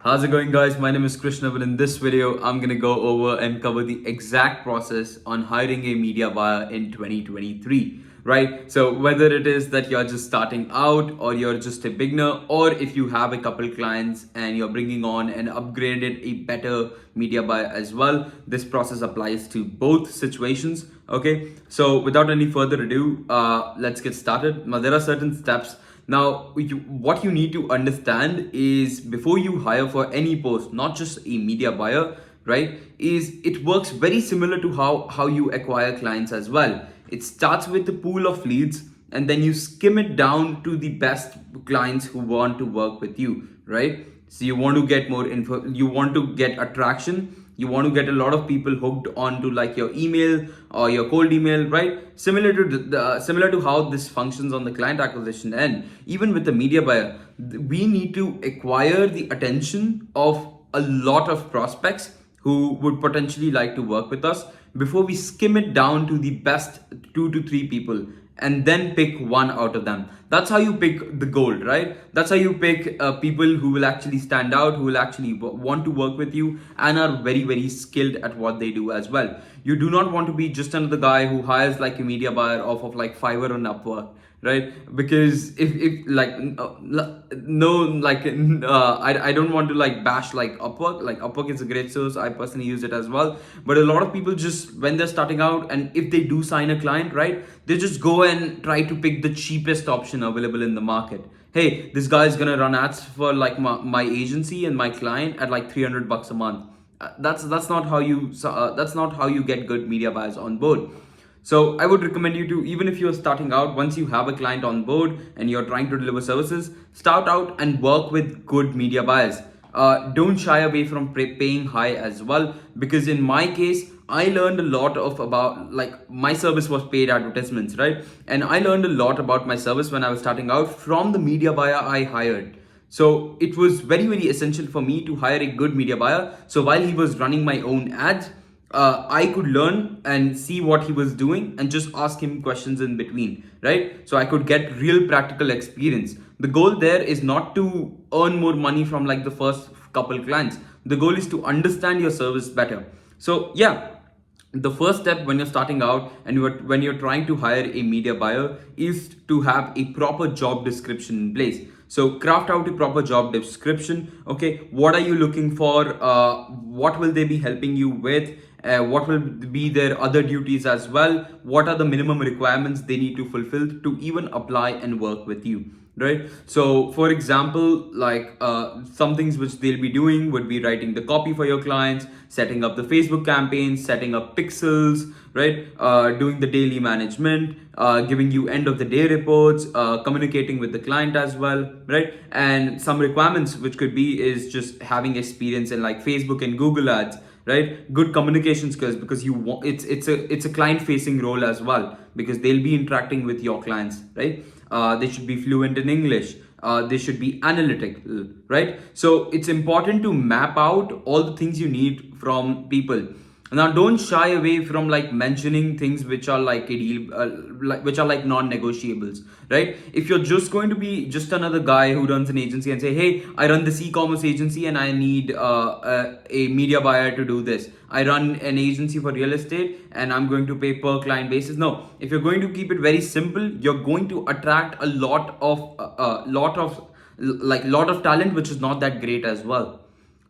How's it going, guys? My name is Krishna, but in this video, I'm gonna go over and cover the exact process on hiring a media buyer in 2023, right? So whether it is that you're just starting out or you're just a beginner, or if you have a couple clients and you're bringing on an upgraded, a better media buyer as well, this process applies to both situations, okay? So without any further ado, let's get started. Now, there are certain steps. Now, what you need to understand is before you hire for any post, not just a media buyer, right? Is it works very similar to how you acquire clients as well. It starts with the pool of leads and then you skim it down to the best clients who want to work with you, right? So you want to get more info, you want to get attraction, you want to get a lot of people hooked onto like your email or your cold email, right? Similar to similar to how this functions on the client acquisition end. Even with the media buyer, we need to acquire the attention of a lot of prospects who would potentially like to work with us before we skim it down to the best 2 to 3 people and then pick one out of them. That's how you pick the gold, right? That's how you pick people who will actually stand out, who will actually want to work with you and are very, very skilled at what they do as well. You do not want to be just another guy who hires like a media buyer off of like Fiverr or Upwork, right? Because if like no like I don't want to like bash like Upwork is a great source. I personally use it as well, but a lot of people just when they're starting out and if they do sign a client, right, they just go and try to pick the cheapest option available in the market. Hey, this guy is gonna run ads for like my agency and my client at like $300 a month. That's not how that's not how you get good media buyers on board. So I would recommend you to, even if you're starting out, once you have a client on board and you're trying to deliver services, start out and work with good media buyers. Don't shy away from paying high as well, because in my case, I learned a lot of about like my service was paid advertisements, right? And I learned a lot about my service when I was starting out from the media buyer I hired. So it was very, very essential for me to hire a good media buyer. So while he was running my own ads, I could learn and see what he was doing and just ask him questions in between, right? So I could get real practical experience. The goal there is not to earn more money from like the first couple clients. The goal is to understand your service better. So yeah, the first step when you're starting out and when you're trying to hire a media buyer is to have a proper job description in place. So craft out a proper job description. Okay, what are you looking for? What will they be helping you with? What will be their other duties as well? What are the minimum requirements they need to fulfill to even apply and work with you, right? So for example, like some things which they'll be doing would be writing the copy for your clients, setting up the Facebook campaigns, setting up pixels, right? Doing the daily management, giving you end of the day reports, communicating with the client as well, right? And some requirements which could be is just having experience in like Facebook and Google ads, right? Good communication skills, because you want it's a client facing role as well, because they'll be interacting with your clients, right? They should be fluent in English. They should be analytical, right? So it's important to map out all the things you need from people. Now, don't shy away from like mentioning things which are like a deal, which are like non-negotiables, right? If you're just going to be just another guy who runs an agency and say, hey, I run this e-commerce agency and I need a media buyer to do this. I run an agency for real estate and I'm going to pay per client basis. No, if you're going to keep it very simple, you're going to attract a lot of talent, which is not that great as well.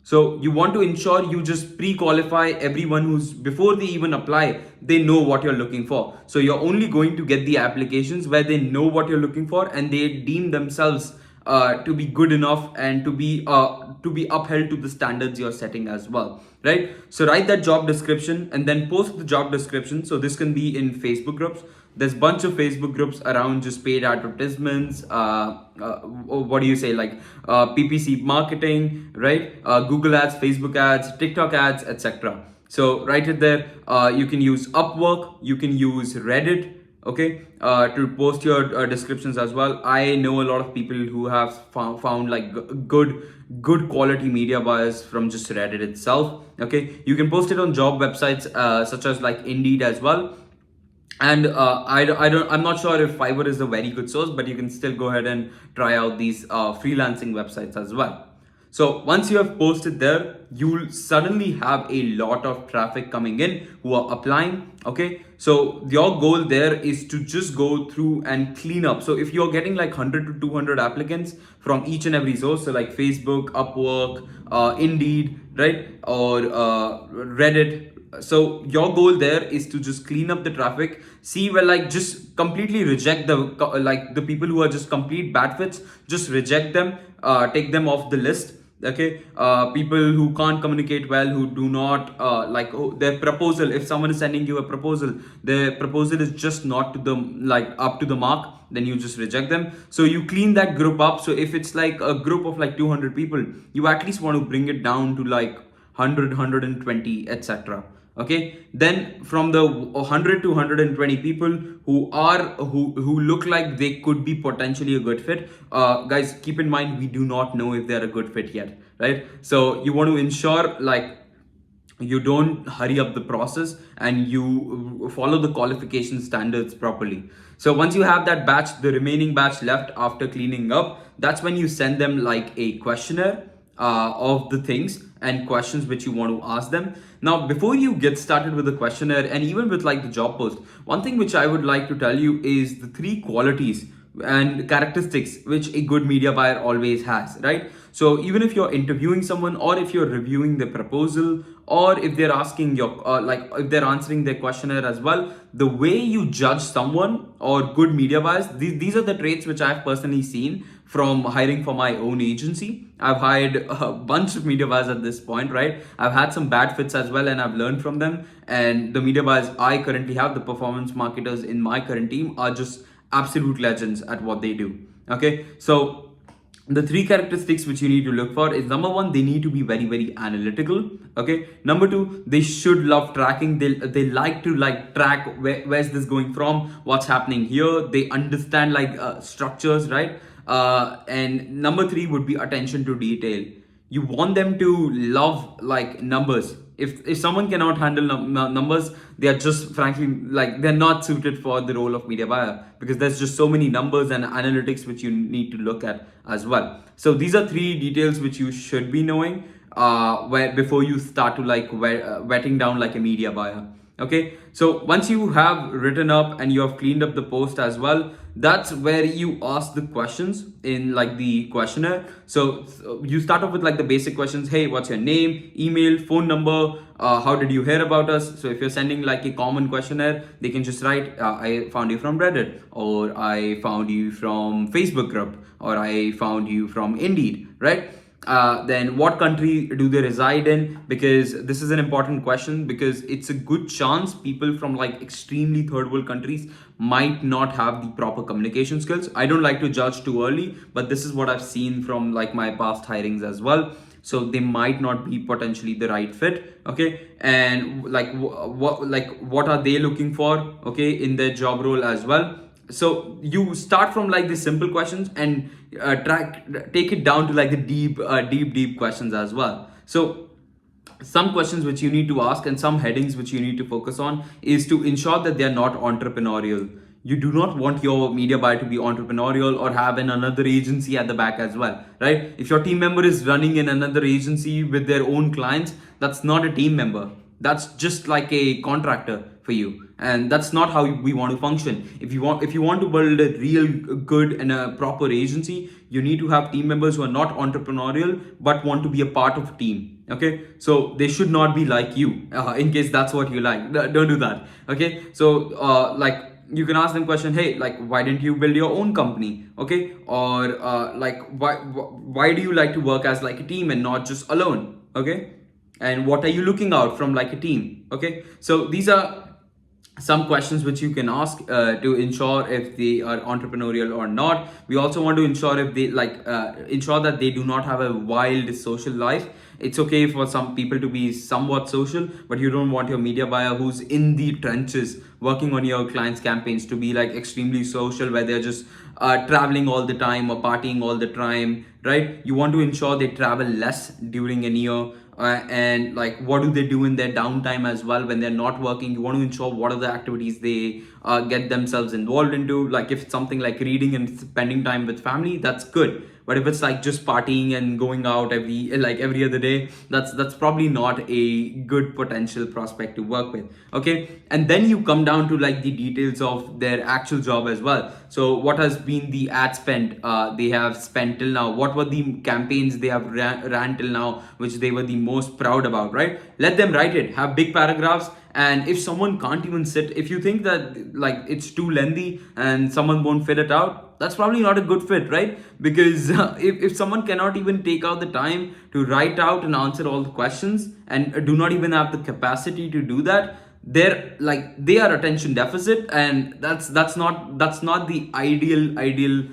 So you want to ensure you just pre-qualify everyone who's before they even apply, they know what you're looking for. So you're only going to get the applications where they know what you're looking for and they deem themselves to be good enough and to be upheld to the standards you're setting as well, right? So write that job description and then post the job description. So this can be in Facebook groups. There's a bunch of Facebook groups around just paid advertisements, what do you say, like PPC marketing, right? Google ads, Facebook ads, TikTok ads, etc. So write it there. You can use Upwork, you can use Reddit, okay, to post your descriptions as well. I know a lot of people who have found like good quality media buyers from just Reddit itself. Okay, you can post it on job websites such as like Indeed as well. And I'm not sure if Fiverr is a very good source, but you can still go ahead and try out these freelancing websites as well. So once you have posted there, you'll suddenly have a lot of traffic coming in who are applying. Okay, so your goal there is to just go through and clean up. So if you're getting like 100 to 200 applicants from each and every source, so like Facebook, Upwork, Indeed, right, or Reddit. So your goal there is to just clean up the traffic, see where like just completely reject the like the people who are just complete bad fits, just reject them, take them off the list. Okay, people who can't communicate well, who do not their proposal, if someone is sending you a proposal, their proposal is just not to the like up to the mark, then you just reject them. So you clean that group up. So if it's like a group of like 200 people, you at least want to bring it down to like 100, 120, etc. Okay, then from the 100 to 120 people who look like they could be potentially a good fit, guys, keep in mind, we do not know if they're a good fit yet, right? So you want to ensure like you don't hurry up the process and you follow the qualification standards properly. So once you have that batch, the remaining batch left after cleaning up, that's when you send them like a questionnaire of the things and questions which you want to ask them. Now, before you get started with the questionnaire and even with like the job post, one thing which I would like to tell you is the 3 qualities and characteristics which a good media buyer always has, right? So even if you're interviewing someone, or if you're reviewing the proposal, or if they're asking your if they're answering their questionnaire as well, the way you judge someone or good media buyers, these are the traits which I've personally seen from hiring for my own agency. I've hired a bunch of media buyers at this point, right? I've had some bad fits as well, and I've learned from them. And the media buyers I currently have, the performance marketers in my current team, are just absolute legends at what they do. Okay, so the 3 characteristics which you need to look for is: number 1, they need to be very, very analytical. Okay, number 2, they should love tracking. They like to like track where's this going from, what's happening here. They understand like structures, right? And number 3 would be attention to detail. You want them to love like numbers. If someone cannot handle numbers, they are just frankly like they're not suited for the role of media buyer, because there's just so many numbers and analytics which you need to look at as well. So these are 3 details which you should be knowing where before you start to like wetting down like a media buyer. Okay, so once you have written up and you have cleaned up the post as well, that's where you ask the questions in like the questionnaire. So you start off with like the basic questions: hey, what's your name, email, phone number, how did you hear about us? So if you're sending like a common questionnaire, they can just write I found you from Reddit, or I found you from Facebook group, or I found you from Indeed, right? Then what country do they reside in? Because this is an important question, because it's a good chance people from like extremely third world countries might not have the proper communication skills. I don't like to judge too early, but this is what I've seen from like my past hirings as well. So they might not be potentially the right fit. Okay, and like what are they looking for, okay, in their job role as well. So you start from like the simple questions and take it down to like the deep questions as well. So some questions which you need to ask and some headings which you need to focus on is to ensure that they are not entrepreneurial. You do not want your media buyer to be entrepreneurial or have another agency at the back as well, right? If your team member is running in another agency with their own clients, that's not a team member. That's just like a contractor for you, and that's not how we want to function. If you want to build a real good and a proper agency, you need to have team members who are not entrepreneurial but want to be a part of a team. Okay, so they should not be like you, in case that's what you like. Don't do that. Okay, so like you can ask them question: hey, like why didn't you build your own company? Okay, or like why do you like to work as like a team and not just alone? Okay, and what are you looking out from like a team? Okay, so these are some questions which you can ask to ensure if they are entrepreneurial or not. We also want to ensure if they ensure that they do not have a wild social life. It's okay for some people to be somewhat social, but you don't want your media buyer who's in the trenches working on your clients' campaigns to be like extremely social, where they're just traveling all the time or partying all the time, right? You want to ensure they travel less during a year. And like what do they do in their downtime as well when they're not working. You want to ensure what are the activities they get themselves involved into. Like if it's something like reading and spending time with family, that's good, But if it's like just partying and going out every other day, that's probably not a good potential prospect to work with. Okay, and then you come down to like the details of their actual job as well. So what has been the ad spend they have spent till now? What were the campaigns they have ran till now, which they were the most proud about, right? Let them write it, have big paragraphs. And if someone can't even sit, if you think that like it's too lengthy and someone won't fit it out, that's probably not a good fit, right? Because if someone cannot even take out the time to write out and answer all the questions, and do not even have the capacity to do that, they are attention deficit, and that's not the ideal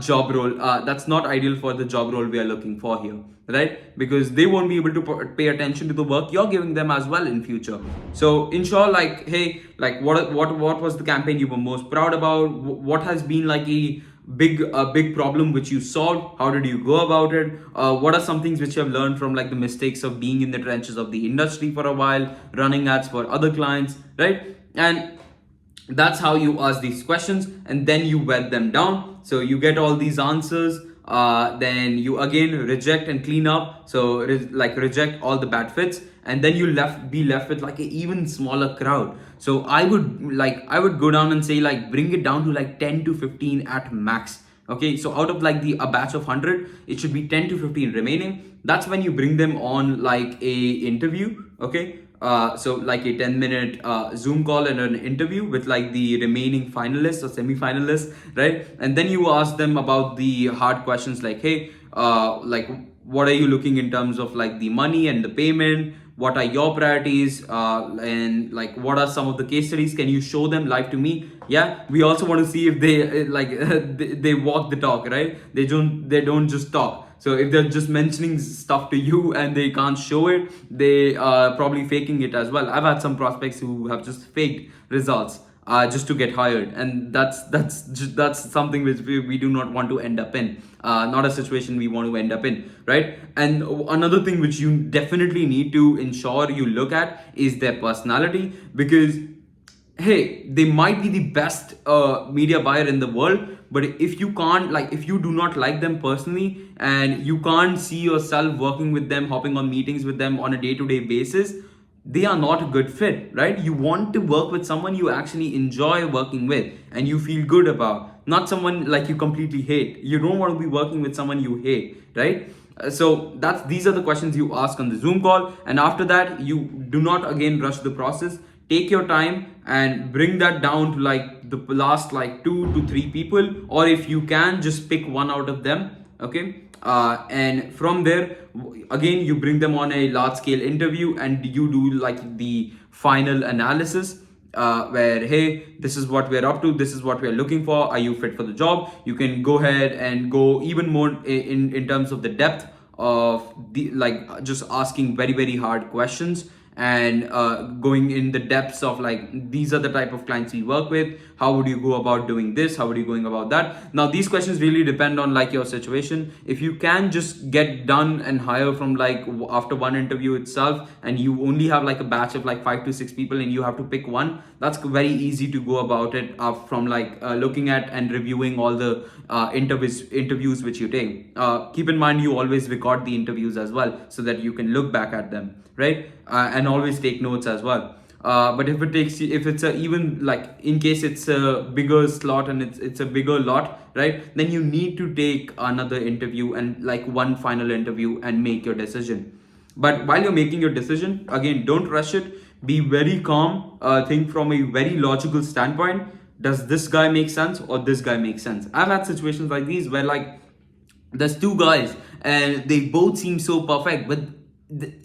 job role. That's not ideal for the job role we are looking for here, right? Because they won't be able to pay attention to the work you're giving them as well in future. So ensure like, hey, like what was the campaign you were most proud about? What has been like a big problem which you solved? How did you go about it? What are some things which you have learned from like the mistakes of being in the trenches of the industry for a while, running ads for other clients, right? And that's how you ask these questions, and then you vet them down. So you get all these answers, then you again reject and clean up. So reject all the bad fits, and then you be left with like an even smaller crowd. So I would go down and say like bring it down to like 10 to 15 at max. Okay, so out of like a batch of 100, it should be 10 to 15 remaining. That's when you bring them on like a interview. Okay, so like a 10-minute Zoom call and an interview with like the remaining finalists or semi-finalists, right? And then you ask them about the hard questions like, hey, like what are you looking in terms of like the money and the payment? What are your priorities? And like what are some of the case studies? Can you show them live to me? Yeah, we also want to see if they they walk the talk, right? They don't just talk. So if they're just mentioning stuff to you and they can't show it, they are probably faking it as well. I've had some prospects who have just faked results just to get hired, and that's something which we do not want to end up in. Not a situation we want to end up in, right? And another thing which you definitely need to ensure you look at is their personality, because hey, they might be the best media buyer in the world, but if you do not like them personally, and you can't see yourself working with them, hopping on meetings with them on a day-to-day basis, they are not a good fit, right? You want to work with someone you actually enjoy working with and you feel good about, not someone like you completely hate. You don't want to be working with someone you hate, right? So these are the questions you ask on the Zoom call, and after that, you do not again rush the process. Take your time and bring that down to like the last like 2 to 3 people, or if you can just pick one out of them. Okay, and from there again you bring them on a large scale interview and you do like the final analysis, where hey, this is what we're up to, this is what we're looking for, are you fit for the job? You can go ahead and go even more in terms of the depth of the like just asking very very hard questions, and going in the depths of like, these are the type of clients we work with, how would you go about doing this, how would you going about that. Now these questions really depend on like your situation. If you can just get done and hire from like after one interview itself, and you only have like a batch of like 5 to 6 people and you have to pick one, that's very easy to go about it, from like looking at and reviewing all the interviews which you take. Keep in mind you always record the interviews as well, so that you can look back at them, right? And always take notes as well. But if it's a even like, in case it's a bigger slot and it's a bigger lot, right, then you need to take another interview and like one final interview and make your decision. But while you're making your decision, again, don't rush it. Be very calm. Think from a very logical standpoint. Does this guy make sense or this guy make sense? I've had situations like these where like there's 2 guys and they both seem so perfect, but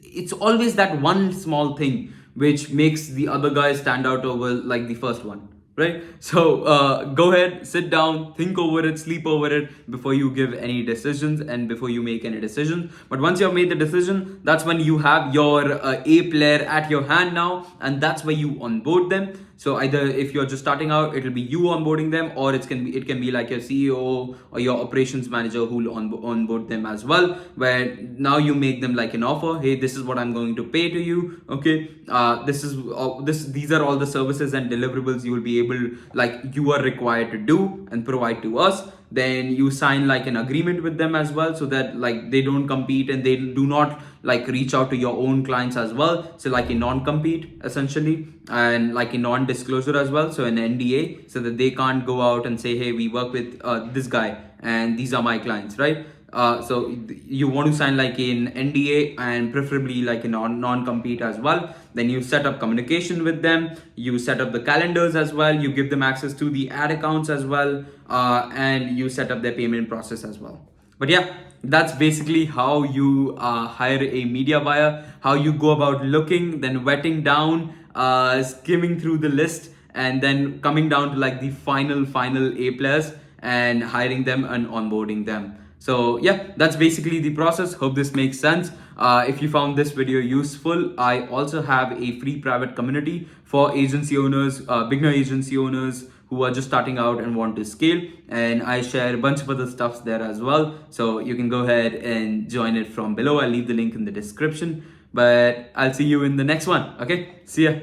it's always that one small thing which makes the other guy stand out over like the first one, right? So go ahead, sit down, think over it, sleep over it before you give any decisions and before you make any decisions. But once you have made the decision, that's when you have your A player at your hand now, and that's where you onboard them. So either if you're just starting out, it'll be you onboarding them, or it can be like your CEO or your operations manager who'll onboard them as well, where now you make them like an offer. Hey, this is what I'm going to pay to you. Okay, these are all the services and deliverables you will be able, like you are required to do and provide to us. then you sign like an agreement with them as well, so that like they don't compete and they do not like reach out to your own clients as well. So like a non-compete essentially, and like a non-disclosure as well, so an NDA, so that they can't go out and say, hey, we work with this guy and these are my clients, right? So you want to sign like an NDA and preferably like a non-compete as well. Then you set up communication with them, you set up the calendars as well, you give them access to the ad accounts as well, and you set up their payment process as well. But yeah, that's basically how you hire a media buyer, how you go about looking, then vetting down, skimming through the list, and then coming down to like the final A players and hiring them and onboarding them. So yeah, that's basically the process. Hope this makes sense. If you found this video useful, I also have a free private community for agency owners, beginner agency owners who are just starting out and want to scale, and I share a bunch of other stuffs there as well, so you can go ahead and join it from below. I'll leave the link in the description, but I'll see you in the next one. Okay, see ya.